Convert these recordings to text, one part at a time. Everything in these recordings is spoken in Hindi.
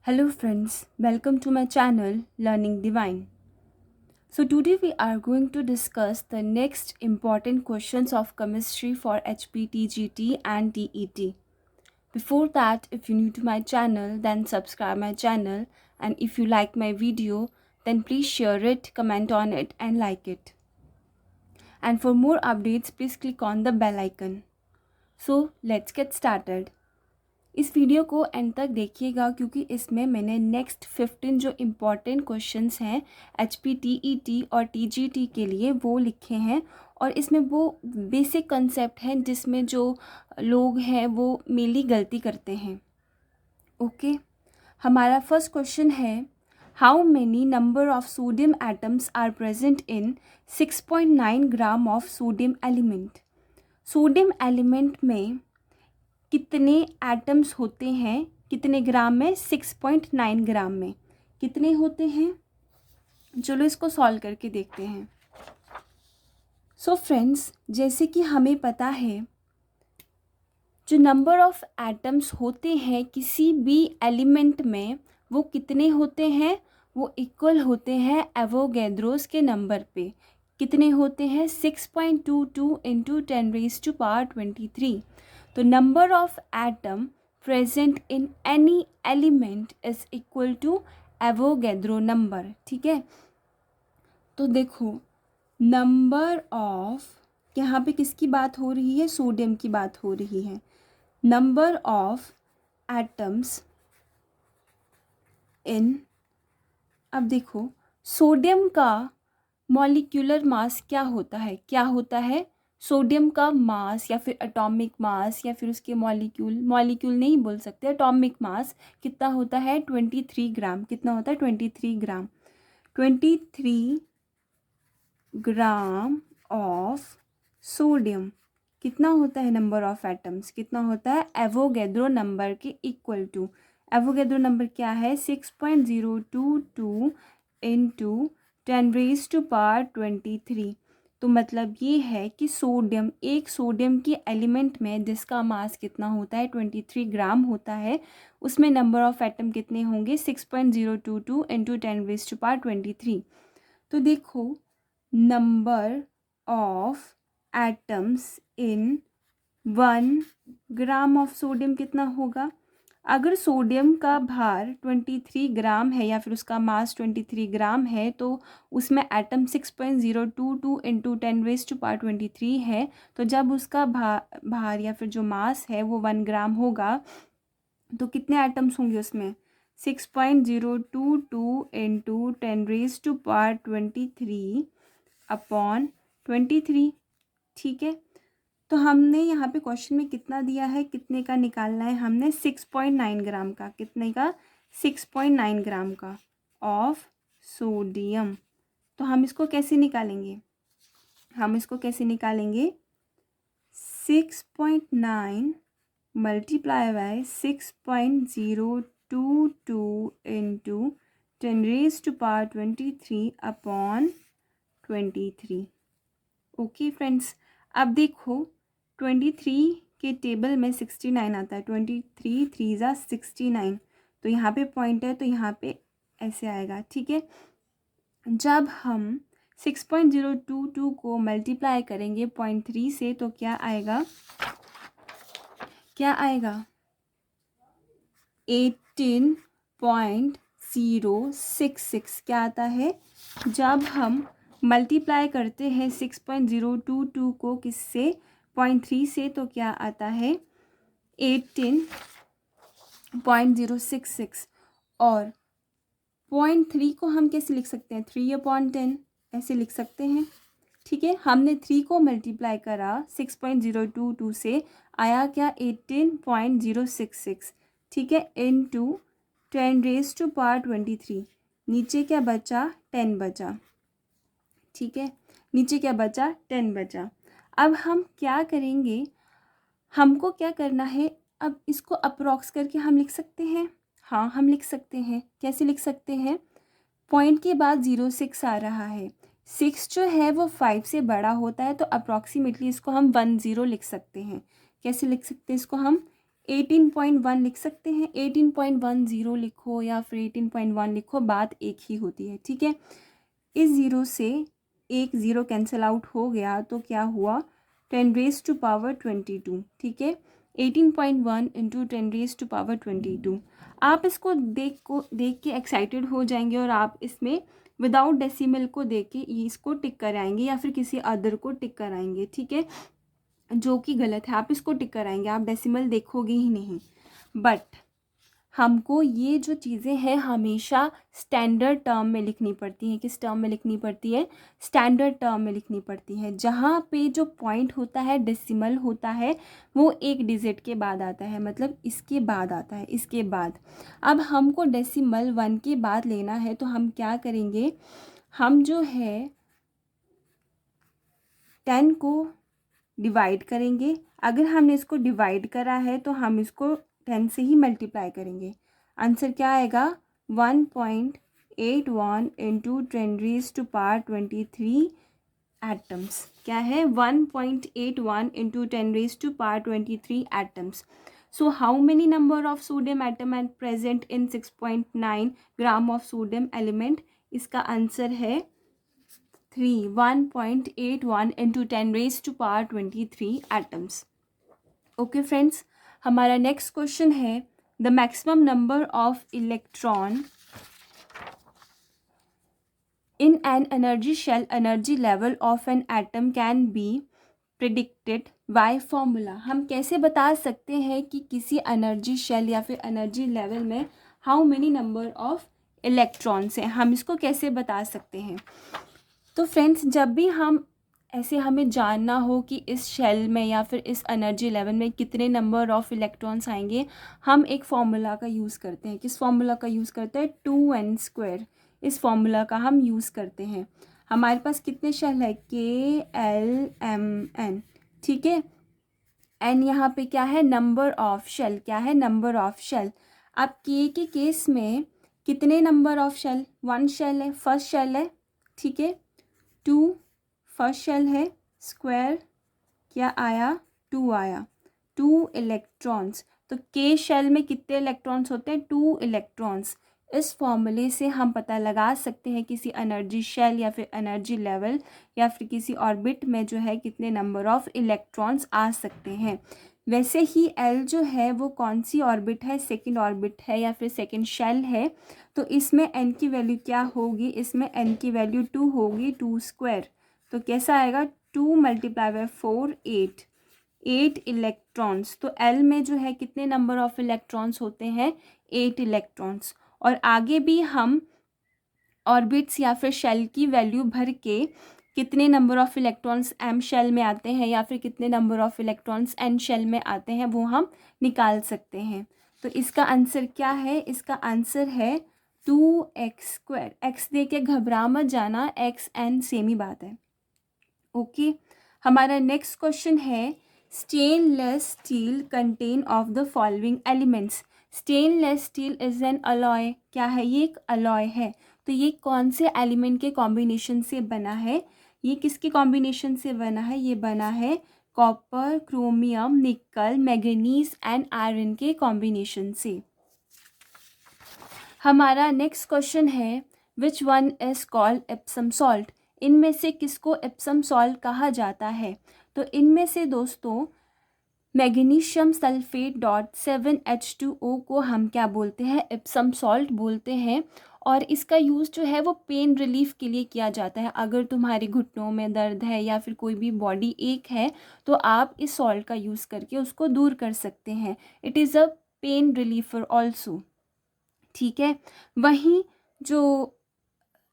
Hello friends, welcome to my channel Learning Divine. So today we are going to discuss the next important questions of chemistry for HPTGT and DET. Before that, if you're new to my channel, then subscribe my channel, and if you like my video, then please share it, comment on it and like it. And for more updates, please click on the bell icon. So let's get started. इस वीडियो को एंड तक देखिएगा क्योंकि इसमें मैंने नेक्स्ट 15 जो इम्पॉर्टेंट क्वेश्चंस हैं HPTET और TGT के लिए वो लिखे हैं और इसमें वो बेसिक कंसेप्ट हैं जिसमें जो लोग हैं वो मेनली गलती करते हैं। ओके, हमारा फर्स्ट क्वेश्चन है how many number of sodium atoms are present in 6.9 gram of sodium element. Sodium element में कितने एटम्स होते हैं, कितने ग्राम में? 6.9 ग्राम में कितने होते हैं? चलो इसको सॉल्व करके देखते हैं। सो फ्रेंड्स, जैसे कि हमें पता है जो नंबर ऑफ एटम्स होते हैं किसी भी एलिमेंट में वो कितने होते हैं? वो इक्वल होते हैं एवोगैड्रोस के नंबर पे। कितने होते हैं? 6.22 इंटू 10⁻23। तो number of atom present in any element is equal to Avogadro number. ठीक है, तो देखो नंबर ऑफ, यहाँ पे किसकी बात हो रही है? सोडियम की बात हो रही है। नंबर ऑफ एटम्स इन, अब देखो सोडियम का मॉलिक्यूलर मास क्या होता है? क्या होता है? सोडियम का मास या फिर एटॉमिक मास या फिर उसके मॉलिक्यूल नहीं बोल सकते, एटॉमिक मास कितना होता है? 23 ग्राम। कितना होता है? 23 ग्राम। 23 ग्राम ऑफ सोडियम कितना होता है? नंबर ऑफ एटम्स कितना होता है? एवोगैड्रो नंबर के इक्वल टू। एवोगैड्रो नंबर क्या है? 6.022 इंटू 10⁻23। तो मतलब ये है कि सोडियम, एक सोडियम की एलिमेंट में जिसका मास कितना होता है? 23 ग्राम होता है, उसमें नंबर ऑफ एटम कितने होंगे? 6.022 इंटू 10⁻23। तो देखो number of atoms in 1 gram of sodium कितना होगा? अगर सोडियम का भार 23 ग्राम है या फिर उसका मास 23 ग्राम है तो उसमें एटम 6.022 इंटू 10⁻23 है। तो जब उसका भार या फिर जो मास है वो 1 ग्राम होगा तो कितने एटम्स होंगे उसमें? 6.022 इंटू 10⁻23 अपॉन 23। ठीक है, तो हमने यहाँ पे क्वेश्चन में कितना दिया है, कितने का निकालना है हमने? 6.9 ग्राम का। कितने का? 6.9 ग्राम का ऑफ सोडियम। तो हम इसको कैसे निकालेंगे? 6.9 multiply by 6.022 into 10⁻23 upon 23। Okay friends, अब देखो 23 के टेबल में 69 आता है। 23 3 ज़ा 69, तो यहाँ पे पॉइंट है तो यहाँ पे ऐसे आएगा। ठीक है, जब हम 6.022 को मल्टीप्लाई करेंगे 0.3 से तो क्या आएगा? 18.066 क्या आता है? जब हम मल्टीप्लाई करते हैं 6.022 को किससे? 0.3 से, तो क्या आता है? 18.066। और 0.3 को हम कैसे लिख सकते हैं? 3/10 ऐसे लिख सकते हैं। ठीक है, हमने 3 को मल्टीप्लाई करा 6.022 से, आया क्या? 18.066। ठीक है, इंटू 10⁻23। नीचे क्या बचा? 10 बचा। ठीक है, नीचे क्या बचा? 10 बचा। अब हम क्या करेंगे? हमको क्या करना है? अब इसको अप्रॉक्स करके हम लिख सकते हैं। हाँ, हम लिख सकते हैं। कैसे लिख सकते हैं? पॉइंट के बाद 0.6 आ रहा है, 6 जो है वो 5 से बड़ा होता है तो अप्रॉक्सीमेटली इसको हम 10 लिख सकते हैं। कैसे लिख सकते हैं इसको हम? 18.1 लिख सकते हैं, 18.10 लिखो या फिर 18.1 लिखो, बात एक ही होती है, ठीक है। इस ज़ीरो से एक ज़ीरो कैंसिल आउट हो गया तो क्या हुआ, 10⁻22, ठीक है। 18.1 इंटू 10⁻22। आप इसको देख के एक्साइटेड हो जाएंगे और आप इसमें विदाउट डेसिमल को देख के इसको टिक कराएंगे या फिर किसी अदर को टिक कराएंगे, ठीक है, जो कि गलत है। आप इसको टिक कराएंगे, आप डेसिमल देखोगे ही नहीं। बट हमको ये जो चीज़ें हैं हमेशा स्टैंडर्ड टर्म में लिखनी पड़ती हैं। किस टर्म में लिखनी पड़ती है, स्टैंडर्ड टर्म में लिखनी पड़ती है। जहाँ पे जो पॉइंट होता है, डेसिमल होता है, वो एक डिजिट के बाद आता है, मतलब इसके बाद आता है, इसके बाद। अब हमको डेसिमल 1 के बाद लेना है तो हम क्या करेंगे, हम जो है 10 को डिवाइड करेंगे। अगर हमने इसको डिवाइड करा है तो हम इसको 10 से ही मल्टीप्लाई करेंगे। आंसर क्या आएगा, 1.81 इंटू 10⁻23 एटम्स। क्या है, 1.81 into 10⁻23 atoms. So how many number of sodium atom are present in 6.9 gram of sodium element? इसका आंसर है 3, 1.81 इंटू 10⁻23 एटम्स। ओके फ्रेंड्स, हमारा नेक्स्ट क्वेश्चन है, the maximum number of electron in an energy shell, energy level of an atom can be predicted by formula. हम कैसे बता सकते हैं कि किसी एनर्जी शेल या फिर एनर्जी लेवल में how many number of electrons हैं, हम इसको कैसे बता सकते हैं। तो फ्रेंड्स, जब भी हम ऐसे हमें जानना हो कि इस शेल में या फिर इस एनर्जी लेवल में कितने नंबर ऑफ इलेक्ट्रॉन्स आएंगे, हम एक फार्मूला का यूज़ करते हैं। किस फार्मूला का यूज़ करते हैं, 2n²। इस फार्मूला का हम यूज़ करते हैं। हमारे पास कितने शेल है, KLMN, ठीक है। एन यहाँ पे क्या है, नंबर ऑफ शेल, क्या है, नंबर ऑफ शेल। अब के केस में कितने नंबर ऑफ शेल, 1 शेल है, फर्स्ट शेल है, ठीक है। 2 फर्स्ट शेल है, स्क्वायर क्या आया, 2 आया, 2 इलेक्ट्रॉन्स। तो के शेल में कितने इलेक्ट्रॉन्स होते हैं, 2 इलेक्ट्रॉन्स। इस फॉर्मूले से हम पता लगा सकते हैं किसी एनर्जी शेल या फिर एनर्जी लेवल या फिर किसी ऑर्बिट में जो है कितने नंबर ऑफ इलेक्ट्रॉन्स आ सकते हैं। वैसे ही एल जो है वो कौन सी ऑर्बिट है, सेकंड ऑर्बिट है या फिर सेकंड शेल है। तो इसमें एन की वैल्यू क्या होगी, इसमें एन की वैल्यू 2 होगी, 2²। तो कैसा आएगा, 2 × 4 8 इलेक्ट्रॉन्स। तो एल में जो है कितने नंबर ऑफ इलेक्ट्रॉन्स होते हैं, 8 इलेक्ट्रॉन्स। और आगे भी हम ऑर्बिट्स या फिर शेल की वैल्यू भर के कितने number of electrons M shell में आते हैं या फिर कितने number of electrons N shell में आते हैं वो हम निकाल सकते हैं। तो इसका आंसर क्या है, इसका आंसर है 2x²। एक्स दे के घबरा मत जाना, एक्स एन सेम ही बात है। ओके, हमारा नेक्स्ट क्वेश्चन है, stainless steel contain of the following elements. Stainless steel is an alloy, क्या है, ये एक अलॉय है। तो ये कौन से एलिमेंट के कॉम्बिनेशन से बना है, ये किसके कॉम्बिनेशन से बना है, ये बना है कॉपर, क्रोमियम, निकल, मैंगनीज एंड आयरन के कॉम्बिनेशन से। हमारा नेक्स्ट क्वेश्चन है, which one is called Epsom salt. इनमें से किसको एप्सम सॉल्ट कहा जाता है। तो इनमें से दोस्तों मैग्नीशियम सल्फेट .7H2O को हम क्या बोलते हैं, एप्सम सॉल्ट बोलते हैं। और इसका यूज़ जो है वो पेन रिलीफ के लिए किया जाता है। अगर तुम्हारे घुटनों में दर्द है या फिर कोई भी बॉडी एक है तो आप इस सॉल्ट का यूज़ करके उसको दूर कर सकते हैं। इट इज़ अ पेन रिलीफर ऑल्सो, ठीक है। वहीं जो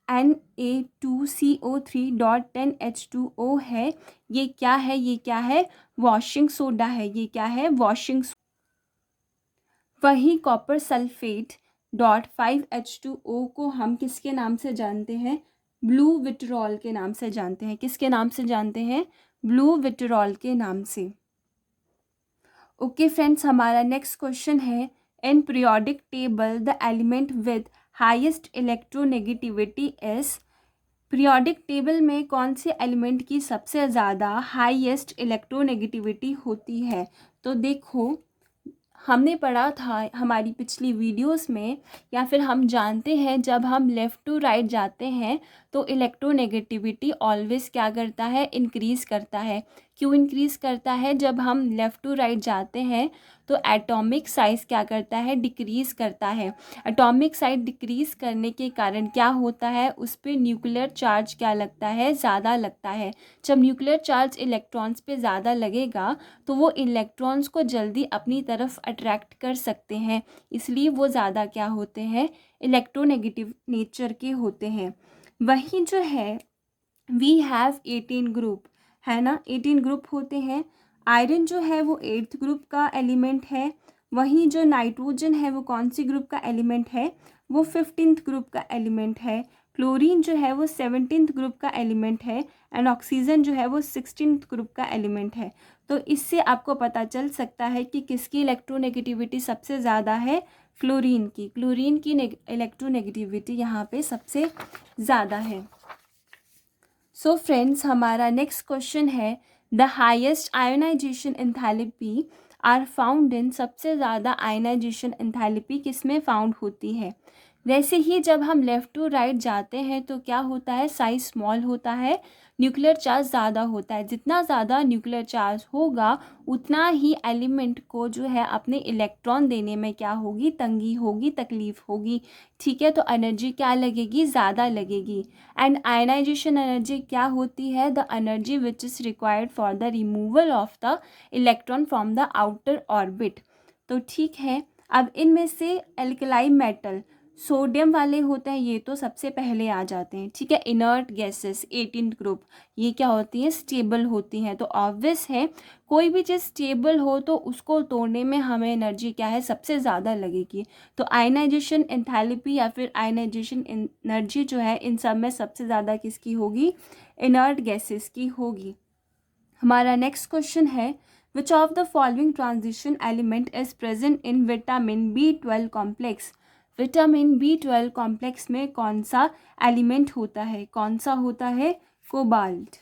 Na2CO3.10H2O है, ये क्या है, ये क्या है, वॉशिंग सोडा है, ये क्या है, वॉशिंग। वहीं कॉपर सल्फेट .5H2O को हम किसके नाम से जानते हैं, ब्लू विट्रॉल के नाम से जानते हैं। किसके नाम से जानते हैं, ब्लू विट्रॉल के नाम से। ओके फ्रेंड्स, हमारा नेक्स्ट क्वेश्चन है, in periodic table the element with highest electronegativity is. Periodic table में कौन से एलिमेंट की सबसे ज़्यादा हाईएस्ट इलेक्ट्रोनेगेटिविटी होती है। तो देखो, हमने पढ़ा था हमारी पिछली वीडियोस में, या फिर हम जानते हैं जब हम लेफ़्ट टू राइट जाते हैं तो इलेक्ट्रोनेगेटिविटी ऑलवेज़ क्या करता है, इंक्रीज़ करता है। क्यों इंक्रीज़ करता है? जब हम लेफ़्ट टू राइट जाते हैं तो एटॉमिक साइज़ क्या करता है, डिक्रीज़ करता है। एटॉमिक साइज़ डिक्रीज़ करने के कारण क्या होता है, उस पर न्यूक्लियर चार्ज क्या लगता है, ज़्यादा लगता है। जब न्यूक्लियर चार्ज इलेक्ट्रॉन्स पे ज़्यादा लगेगा तो वो इलेक्ट्रॉन्स को जल्दी अपनी तरफ अट्रैक्ट कर सकते हैं, इसलिए वो ज़्यादा क्या होते हैं, इलेक्ट्रोनेगेटिव नेचर के होते हैं। वहीं जो है वी हैव 18 ग्रुप, है ना, 18 ग्रुप होते हैं। आयरन जो है वो 8th ग्रुप का एलिमेंट है। वहीं जो नाइट्रोजन है वो कौन सी ग्रुप का एलिमेंट है, वो 15th ग्रुप का एलिमेंट है। क्लोरीन जो है वो 17th ग्रुप का एलिमेंट है। एंड ऑक्सीजन जो है वो 16th ग्रुप का एलिमेंट है। तो इससे आपको पता चल सकता है कि किसकी इलेक्ट्रोनेगेटिविटी सबसे ज़्यादा है, क्लोरीन की। क्लोरीन की इलेक्ट्रोनेगेटिविटी यहाँ पे सबसे ज़्यादा है। सो फ्रेंड्स, हमारा नेक्स्ट क्वेश्चन है the highest ionization enthalpy are found in, सबसे ज़्यादा आयोनाइजेशन एंथैल्पी किस में फाउंड होती है। वैसे ही जब हम लेफ़्ट टू राइट जाते हैं तो क्या होता है, साइज स्मॉल होता है, न्यूक्लियर चार्ज ज़्यादा होता है। जितना ज़्यादा न्यूक्लियर चार्ज होगा उतना ही एलिमेंट को जो है अपने इलेक्ट्रॉन देने में क्या होगी, तंगी होगी, तकलीफ़ होगी। ठीक है, तो एनर्जी क्या लगेगी, ज़्यादा लगेगी। एंड आयनाइजेशन एनर्जी क्या होती है, the energy which is required for the removal of the electron from the outer orbit. तो ठीक है, अब इनमें से एल्कलाई मेटल सोडियम वाले होते हैं, ये तो सबसे पहले आ जाते हैं। ठीक है, इनर्ट गैसेस 18th ग्रुप, ये क्या होती हैं, स्टेबल होती हैं। तो ऑब्वियस है कोई भी चीज़ स्टेबल हो तो उसको तोड़ने में हमें एनर्जी क्या है, सबसे ज़्यादा लगेगी। तो आयनाइजेशन एंथैल्पी या फिर आयनाइजेशन एनर्जी जो है इन सब में सबसे ज़्यादा किसकी होगी, इनर्ट गैसेस की होगी। हमारा नेक्स्ट क्वेश्चन है which of the following transition element is present in vitamin B12 complex. Vitamin B12 complex में कौन सा एलिमेंट होता है, कौन सा होता है, कोबाल्ट,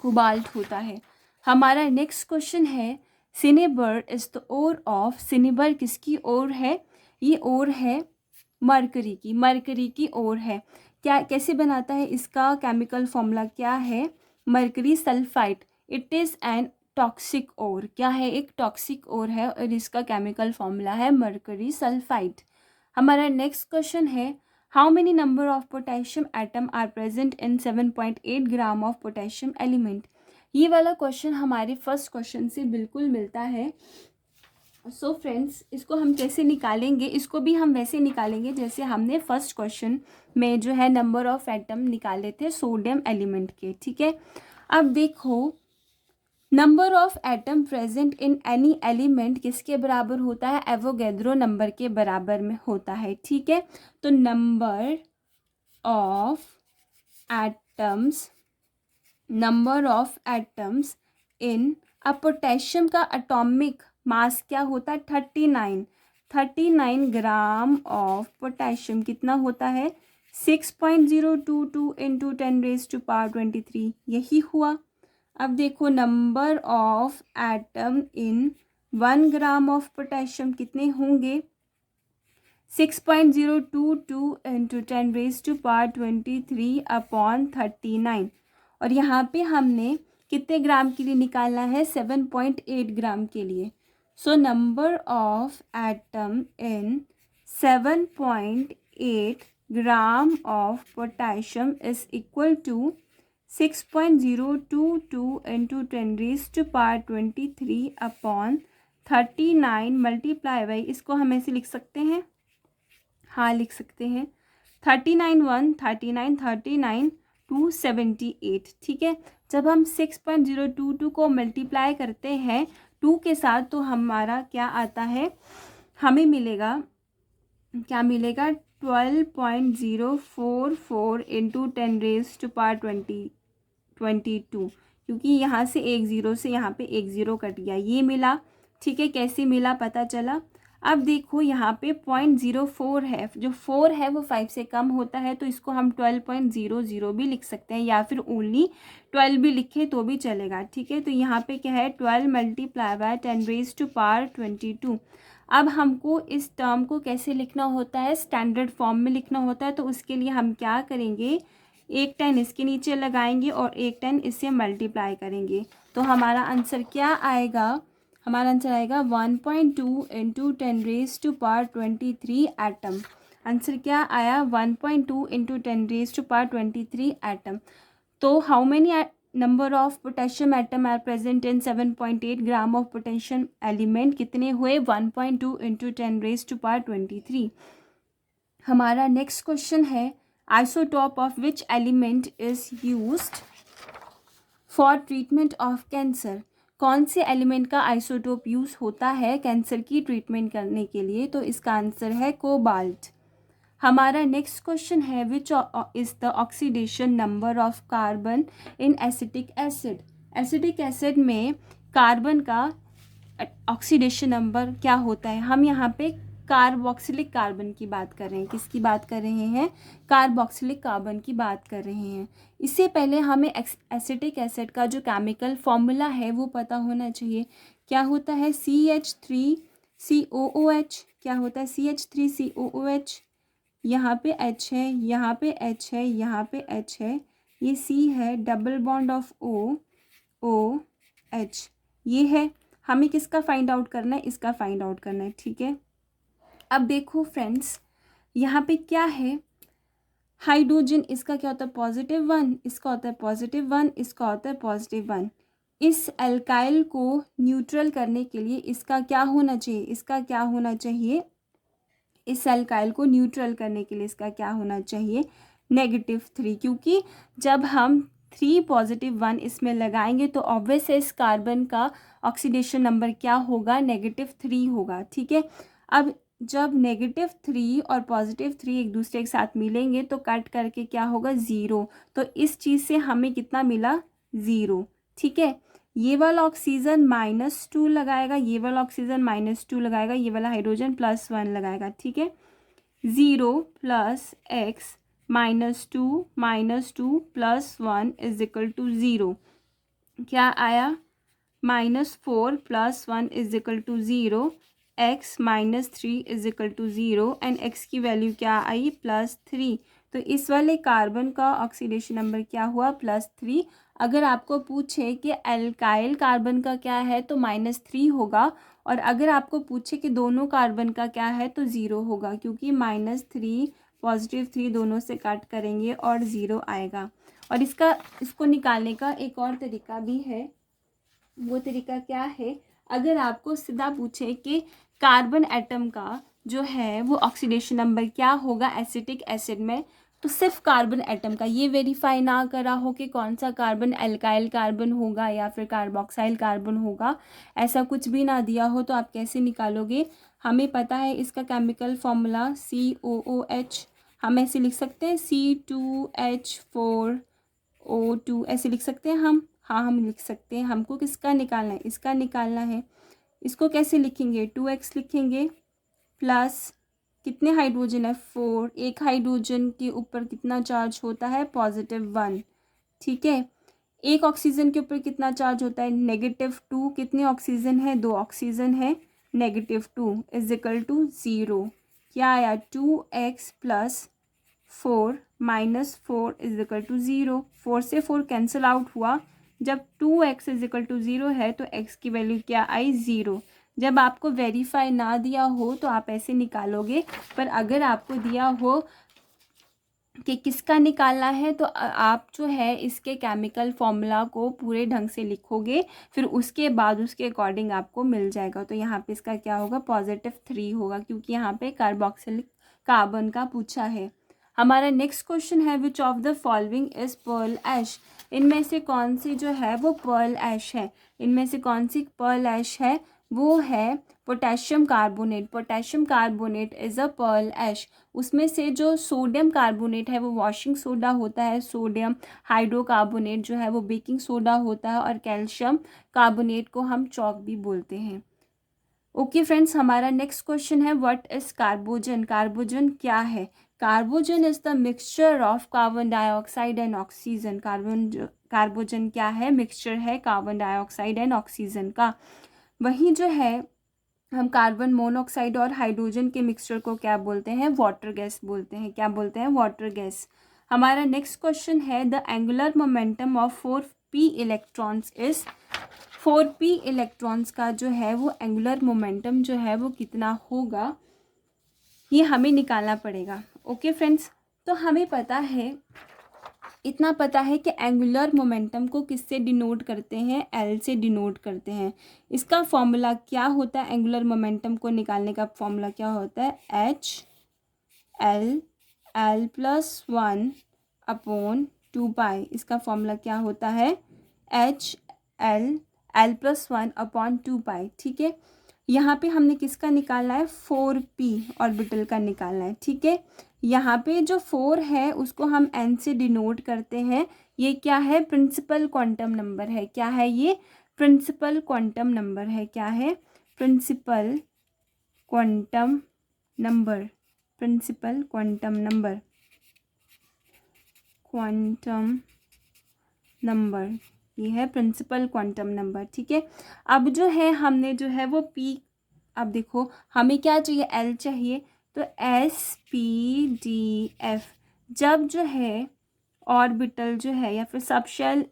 कोबाल्ट होता है। हमारा नेक्स्ट क्वेश्चन है cinnabar is the ore of, cinnabar किसकी ओर है, ये ओर है मरकरी की, मरकरी की ओर है। क्या, कैसे बनाता है, इसका केमिकल फॉर्मूला क्या है, mercury sulphide. It is an toxic ore, क्या है, एक टॉक्सिक ओर है और इसका केमिकल फॉर्मूला है मरकरी सल्फाइड। हमारा नेक्स्ट क्वेश्चन है how many number of potassium atom are present in 7.8 gram of potassium element. ये वाला क्वेश्चन हमारे फर्स्ट क्वेश्चन से बिल्कुल मिलता है। सो फ्रेंड्स, इसको हम कैसे निकालेंगे, इसको भी हम वैसे निकालेंगे जैसे हमने फर्स्ट क्वेश्चन में जो है नंबर ऑफ एटम निकाले थे सोडियम एलिमेंट के। ठीक है, अब देखो number of atom present in any element किसके बराबर होता है, एवोगैड्रो नंबर के बराबर में होता है। ठीक है, तो number of atoms, number of atoms in अब पोटेशियम का एटॉमिक मास क्या होता है, 39 ग्राम ऑफ पोटेशियम कितना होता है, 6.022 इंटू 10⁻23, यही हुआ। अब देखो number of atom in 1 gram of potassium कितने होंगे, 6.022 इंटू 10⁻23 अपॉन 39। और यहाँ पे हमने कितने ग्राम के लिए निकालना है, 7.8 ग्राम के लिए। So number of atom in 7.8 gram of potassium is equal to 6.022 into 10⁻23 upon 39 multiply by, इसको हम ऐसे लिख सकते हैं, हाँ लिख सकते हैं, 39 278। ठीक है, जब हम 6.022 को मल्टीप्लाई करते हैं 2 के साथ तो हमारा क्या आता है, हमें मिलेगा, क्या मिलेगा, 12.044 इंटू 10⁻22, क्योंकि यहाँ से एक ज़ीरो से यहाँ पे एक ज़ीरो कट गया, ये मिला। ठीक है, कैसे मिला पता चला, अब देखो यहाँ पे 0.04 है, जो 4 है वो 5 से कम होता है, तो इसको हम 12.00 भी लिख सकते हैं, या फिर ओनली 12 भी लिखे तो भी चलेगा, ठीक है। तो यहाँ पे क्या है 12 मल्टीप्लाई बाय 10⁻²²। अब हमको इस टर्म को कैसे लिखना होता है, स्टैंडर्ड फॉर्म में लिखना होता है। तो उसके लिए हम क्या करेंगे, एक 10 इसके नीचे लगाएंगे और एक 10 इससे मल्टीप्लाई करेंगे, तो हमारा आंसर क्या आएगा, हमारा आंसर आएगा 1.2 इंटू 10⁻23 एटम। आंसर क्या आया 1.2 इंटू 10⁻23 एटम। तो how many number of potassium atom are present in 7.8 gram of potassium element, कितने हुए 1.2 इंटू 10⁻23। हमारा नेक्स्ट क्वेश्चन है isotope of which element is used for treatment of cancer. कौन से एलिमेंट का आइसोटोप यूज़ होता है कैंसर की ट्रीटमेंट करने के लिए, तो इसका आंसर है कोबाल्ट। हमारा नेक्स्ट क्वेश्चन है which is the oxidation number of carbon in acetic acid. Acetic acid में कार्बन का ऑक्सीडेशन नंबर क्या होता है। हम यहाँ पे कार्बोक्सिलिक कार्बन की बात कर रहे हैं, किसकी बात कर रहे हैं, कार्बोक्सिलिक कार्बन की बात कर रहे हैं। इससे पहले हमें एसिटिक एसिड का जो केमिकल फॉर्मूला है वो पता होना चाहिए। क्या होता है CH3COOH, क्या होता है CH3COOH, यहाँ पे H है, यहाँ पे H है, यहाँ पे H है, ये C है, डबल बॉन्ड ऑफ OH ये है। हमें किसका फाइंड आउट करना है, इसका फाइंड आउट करना है, ठीक है। अब देखो फ्रेंड्स, यहाँ पे क्या है, हाइड्रोजन, इसका क्या होता है +1, इसका होता है +1, इसका होता है +1। इस एल्काइल को न्यूट्रल करने के लिए इसका क्या होना चाहिए, इसका क्या होना चाहिए, इस एल्काइल को न्यूट्रल करने के लिए इसका क्या होना चाहिए -3, क्योंकि जब हम 3 +1 इसमें लगाएंगे तो ऑब्वियस है इस कार्बन का ऑक्सीडेशन नंबर क्या होगा, -3 होगा, ठीक है। अब जब -3 और +3 एक दूसरे के साथ मिलेंगे तो कट करके क्या होगा 0, तो इस चीज़ से हमें कितना मिला 0, ठीक है। ये वाला ऑक्सीजन -2 लगाएगा, ये वाला ऑक्सीजन -2 लगाएगा, ये वाला हाइड्रोजन +1 लगाएगा, ठीक है। 0 + x -2 +1 = 0, क्या आया -4 + 1 = 0, x -3 = 0 एंड x की वैल्यू क्या आई +3। तो इस वाले कार्बन का ऑक्सीडेशन नंबर क्या हुआ +3। अगर आपको पूछे कि एल्काइल कार्बन का क्या है तो -3 होगा, और अगर आपको पूछे कि दोनों कार्बन का क्या है तो 0 होगा, क्योंकि -3 +3 दोनों से कट करेंगे और 0 आएगा। और इसको निकालने का एक और तरीका भी है, वो तरीका क्या है, अगर आपको सीधा पूछे कि कार्बन एटम का जो है वो ऑक्सीडेशन नंबर क्या होगा एसिटिक एसिड में, तो सिर्फ कार्बन एटम का, ये वेरीफाई ना करा हो कि कौन सा कार्बन एल्काइल कार्बन होगा या फिर कार्बोक्साइल कार्बन होगा, ऐसा कुछ भी ना दिया हो, तो आप कैसे निकालोगे। हमें पता है इसका केमिकल फॉर्मूला COOH, हम ऐसे लिख सकते हैं C2H4O2 ऐसे लिख सकते हैं हम, हाँ हम लिख सकते हैं। हमको किसका निकालना है, इसका निकालना है। इसको कैसे लिखेंगे, 2x लिखेंगे प्लस कितने हाइड्रोजन है 4, एक हाइड्रोजन के ऊपर कितना चार्ज होता है +1, ठीक है। एक ऑक्सीजन के ऊपर कितना चार्ज होता है -2, कितने ऑक्सीजन है 2 ऑक्सीजन है, -2 = 0, क्या आया 2x + 4 -4 = 0, 4 से 4 कैंसिल आउट हुआ। जब 2x = 0 है तो x की वैल्यू क्या आई 0। जब आपको वेरीफाई ना दिया हो तो आप ऐसे निकालोगे, पर अगर आपको दिया हो कि किसका निकालना है तो आप जो है इसके केमिकल फॉर्मूला को पूरे ढंग से लिखोगे, फिर उसके बाद उसके अकॉर्डिंग आपको मिल जाएगा। तो यहाँ पे इसका क्या होगा +3 होगा, क्योंकि यहाँ पे कार्बोक्सिलिक कार्बन का पूछा है। हमारा नेक्स्ट क्वेश्चन है which of the following is pearl ash. इनमें से कौन सी जो है वो पर्ल ऐश है, इनमें से कौन सी पर्ल ऐश है, वो है potassium carbonate. Potassium carbonate is a pearl ash. उसमें से जो सोडियम कार्बोनेट है वो वॉशिंग सोडा होता है, सोडियम हाइड्रोकार्बोनेट जो है वो बेकिंग सोडा होता है, और कैल्शियम कार्बोनेट को हम चॉक भी बोलते हैं। ओके फ्रेंड्स, हमारा नेक्स्ट क्वेश्चन है व्हाट इज कार्बोजन। कार्बोजन क्या है? Carbogen is the mixture of carbon dioxide and oxygen. Carbogen क्या है? मिक्सचर है कार्बन डाइऑक्साइड एंड ऑक्सीजन का। वही जो है हम कार्बन मोनोऑक्साइड और हाइड्रोजन के मिक्सचर को क्या बोलते हैं? वाटर गैस बोलते हैं। क्या बोलते हैं? Water gas. हमारा नेक्स्ट क्वेश्चन है the angular momentum of 4p electrons is. 4p electrons का जो है वो एंगुलर मोमेंटम जो है वो कितना होगा, ये हमें निकालना पड़ेगा। ओके फ्रेंड्स, तो हमें पता है, इतना पता है कि एंगुलर मोमेंटम को किससे डिनोट करते हैं? एल से डिनोट करते हैं। इसका फॉर्मूला क्या होता है? एंगुलर मोमेंटम को निकालने का फॉर्मूला क्या होता है? H L L plus 1 upon 2 पाई। इसका फॉर्मूला क्या होता है? H L L plus 1 upon 2 पाई। ठीक है, यहाँ पे हमने किसका निकालना है? 4p ऑर्बिटल का निकालना है। ठीक है, यहाँ पे जो 4 है उसको हम n से डिनोट करते हैं। ये क्या है? प्रिंसिपल क्वांटम नंबर है। क्या है ये? प्रिंसिपल क्वांटम नंबर है। क्या है? Principal quantum number. Principal quantum number. Quantum number, ये है प्रिंसिपल क्वांटम नंबर। ठीक है, अब जो है हमने जो है वो p, अब देखो हमें क्या चाहिए? l चाहिए। तो sp_d_f। जब जो है ऑर्बिटल जो है या फिर सबशेल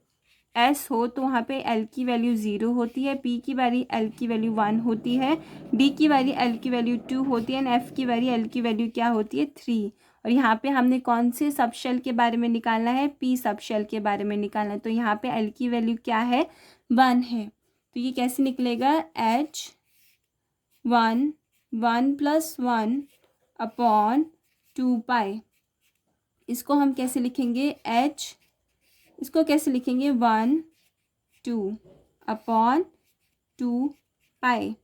s हो तो वहाँ पे l की वैल्यू 0 होती है, p की वैल्यू l की वैल्यू 1 होती है, d की वैल्यू l की वैल्यू 2 होती है, एंड f की वैल्यू l की वैल्यू क्या होती है? 3। और यहाँ पे हमने कौन से सबशेल के बारे में निकालना है? p सबशेल के बारे में निकालना है। तो यहाँ पे l की वैल्यू क्या है? 1 है। तो ये कैसे निकलेगा? h1 1 + 1 अपॉन 2 पाई। इसको हम कैसे लिखेंगे? इसको कैसे लिखेंगे? 1 2 अपॉन 2 पाई।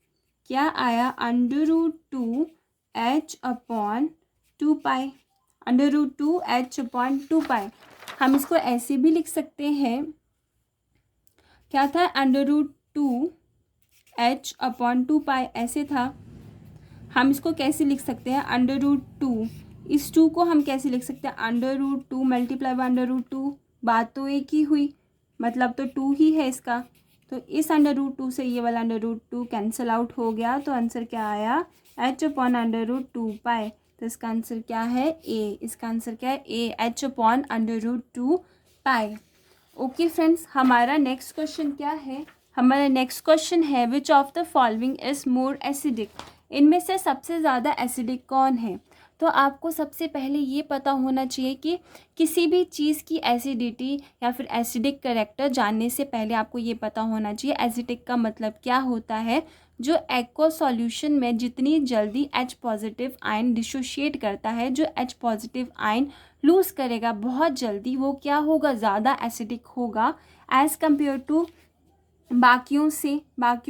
क्या आया? √2 h अपॉन 2 पाई। √2 h अपॉन 2 पाई। हम इसको ऐसे भी लिख सकते हैं। क्या था? √2 h अपॉन 2 पाई ऐसे था। हम इसको कैसे लिख सकते हैं? √2, इस 2 को हम कैसे लिख सकते हैं? √2 मल्टीप्लाई बाय √2। बात तो एक ही हुई, मतलब तो 2 ही है इसका। तो इस √2 से ये वाला √2 कैंसिल आउट हो गया। तो आंसर क्या आया? h अपॉन √2 पाई। तो इसका आंसर क्या है? ए। इसका आंसर क्या है? ए, h अपॉन √2 पाई। ओके फ्रेंड्स, हमारा नेक्स्ट क्वेश्चन क्या है? हमारा नेक्स्ट क्वेश्चन है which of the following is more acidic. इनमें से सबसे ज़्यादा एसिडिक कौन है? तो आपको सबसे पहले ये पता होना चाहिए कि किसी भी चीज़ की एसिडिटी या फिर एसिडिक कैरेक्टर जानने से पहले आपको ये पता होना चाहिए एसिडिक का मतलब क्या होता है। जो एक्वा सॉल्यूशन में जितनी जल्दी H पॉजिटिव आयन डिसोशिएट करता है, जो H पॉजिटिव आयन लूज़ करेगा बहुत जल्दी, वो क्या होगा? ज़्यादा एसिडिक होगा एज़ कम्पेयर टू बाकियों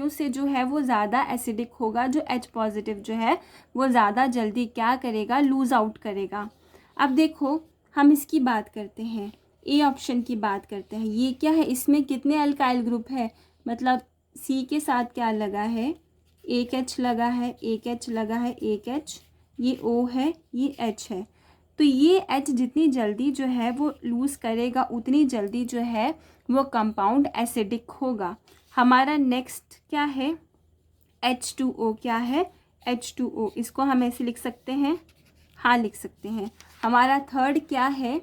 से जो है वो ज़्यादा एसिडिक होगा। जो H पॉजिटिव जो है वो ज़्यादा जल्दी क्या करेगा? लूज़ आउट करेगा। अब देखो हम इसकी बात करते हैं, ए ऑप्शन की बात करते हैं। ये क्या है? इसमें कितने अल्काइल ग्रुप है? मतलब C के साथ क्या लगा है? एक H लगा है, एक H लगा है, एक H, ये O है, ये H है। तो ये H जितनी जल्दी जो है वो लूज़ करेगा उतनी जल्दी जो है वो कंपाउंड एसिडिक होगा। हमारा नेक्स्ट क्या है? H2O। क्या है? H2O। इसको हम ऐसे लिख सकते हैं, हाँ लिख सकते हैं। हमारा थर्ड क्या है?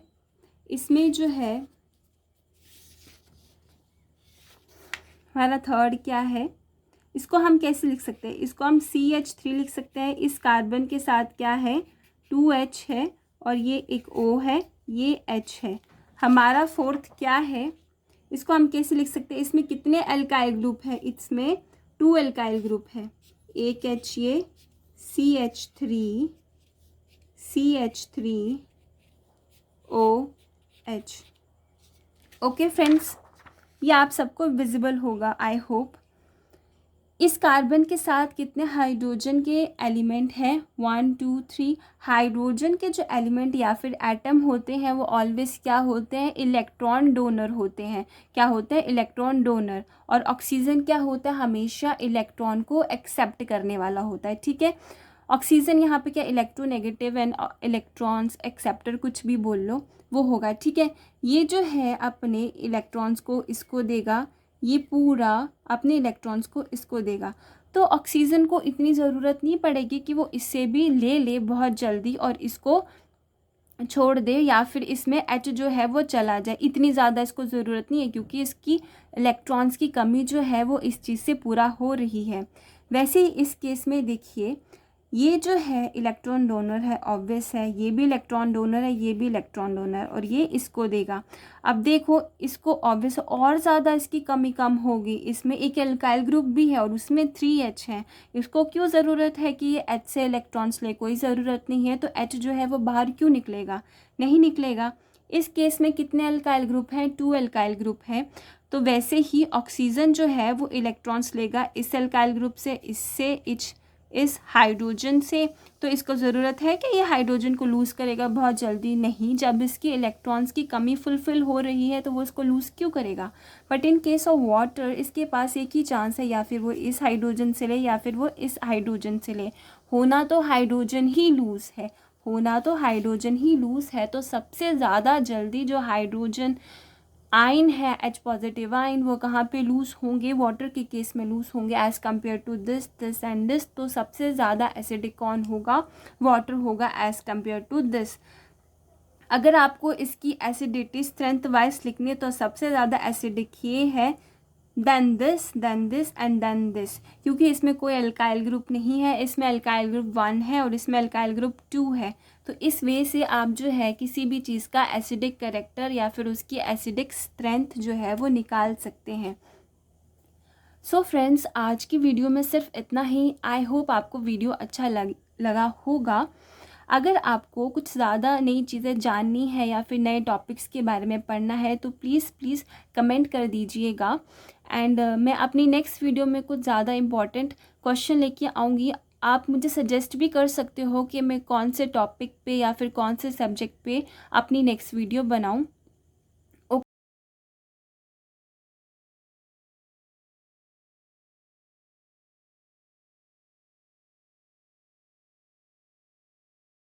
इसमें जो है हमारा थर्ड क्या है? इसको हम कैसे लिख सकते हैं? इसको हम CH3 लिख सकते हैं। इस कार्बन के साथ क्या है? 2H है और ये एक O है, ये H है। हमारा फोर्थ क्या है? इसको हम कैसे लिख सकते हैं? इसमें कितने अल्काइल ग्रुप है? इसमें 2 अल्काइल ग्रुप है, एक H, ये CH3OH। ओके फ्रेंड्स, ये आप सबको विजिबल होगा आई होप। इस कार्बन के साथ कितने हाइड्रोजन के एलिमेंट हैं? 1 2 3। हाइड्रोजन के जो एलिमेंट या फिर एटम होते हैं वो ऑलवेज क्या होते हैं? इलेक्ट्रॉन डोनर होते हैं। क्या होते हैं? Electron donor. और ऑक्सीजन क्या होता है? हमेशा इलेक्ट्रॉन को एक्सेप्ट करने वाला होता है। ठीक है, ऑक्सीजन यहाँ पे क्या इलेक्ट्रोनेगेटिव एंड इलेक्ट्रॉन्स एक्सेप्टर कुछ भी बोल लो वो होगा। ठीक है, ये जो है अपने इलेक्ट्रॉन्स को इसको देगा, ये पूरा अपने इलेक्ट्रॉन्स को इसको देगा। तो ऑक्सीजन को इतनी ज़रूरत नहीं पड़ेगी कि वो इससे भी ले ले बहुत जल्दी और इसको छोड़ दे या फिर इसमें H जो है वो चला जाए, इतनी ज़्यादा इसको ज़रूरत नहीं है क्योंकि इसकी इलेक्ट्रॉन्स की कमी जो है वो इस चीज़ से पूरा हो रही है। वैसे ही इस केस में देखिए, ये जो है इलेक्ट्रॉन डोनर है, ऑब्वियस है, ये भी इलेक्ट्रॉन डोनर है, ये भी इलेक्ट्रॉन डोनर, और ये इसको देगा। अब देखो इसको ऑब्वियस और ज़्यादा इसकी कमी कम होगी। इसमें एक एल्काइल ग्रुप भी है और उसमें 3H है। इसको क्यों ज़रूरत है कि ये H से इलेक्ट्रॉन्स ले? कोई ज़रूरत नहीं है। तो H जो है वो बाहर क्यों निकलेगा? नहीं निकलेगा। इस केस में कितने एल्काइल ग्रुप हैं? 2 एल्काइल ग्रुप हैं। तो वैसे ही ऑक्सीजन जो है वो इलेक्ट्रॉन्स लेगा इस एल्काइल ग्रुप से, इससे, इस हाइड्रोजन से। तो इसको ज़रूरत है कि ये हाइड्रोजन को लूज़ करेगा बहुत जल्दी? नहीं। जब इसकी इलेक्ट्रॉन्स की कमी फुलफ़िल हो रही है तो वो इसको लूज़ क्यों करेगा? But in case of water इसके पास एक ही चांस है, या फिर वो इस हाइड्रोजन से ले या फिर वो इस हाइड्रोजन से ले। होना तो हाइड्रोजन ही लूज़ है, होना तो हाइड्रोजन ही लूज़ है। तो सबसे ज़्यादा जल्दी जो हाइड्रोजन आयन है, H पॉजिटिव आयन, वो कहाँ पे लूज़ होंगे? वाटर के केस में लूज़ होंगे as compare to this and this. तो सबसे ज़्यादा एसिडिक कौन होगा? वाटर होगा एज़ कम्पेयर टू दिस। अगर आपको इसकी एसिडिटी स्ट्रेंथ वाइज लिखनी तो सबसे ज़्यादा एसिडिक ये है, then this and then this, क्योंकि इसमें कोई अल्काइल ग्रुप नहीं है। इसमें अल्काइल ग्रुप 1 है और इसमें अल्काइल ग्रुप 2 है। तो इस वे से आप जो है किसी भी चीज़ का एसिडिक कैरेक्टर या फिर उसकी एसिडिक स्ट्रेंथ जो है वो निकाल सकते हैं। सो फ्रेंड्स, आज की वीडियो में सिर्फ इतना ही। आई होप आपको वीडियो अच्छा लगा होगा। अगर आपको कुछ ज़्यादा नई चीज़ें जाननी है या फिर नए टॉपिक्स के बारे में पढ़ना है तो प्लीज़ कमेंट कर दीजिएगा। एंड मैं अपनी नेक्स्ट वीडियो में कुछ ज़्यादा इम्पॉर्टेंट क्वेश्चन लेके आऊँगी। आप मुझे सजेस्ट भी कर सकते हो कि मैं कौन से टॉपिक पे या फिर कौन से सब्जेक्ट पे अपनी नेक्स्ट वीडियो बनाऊँ।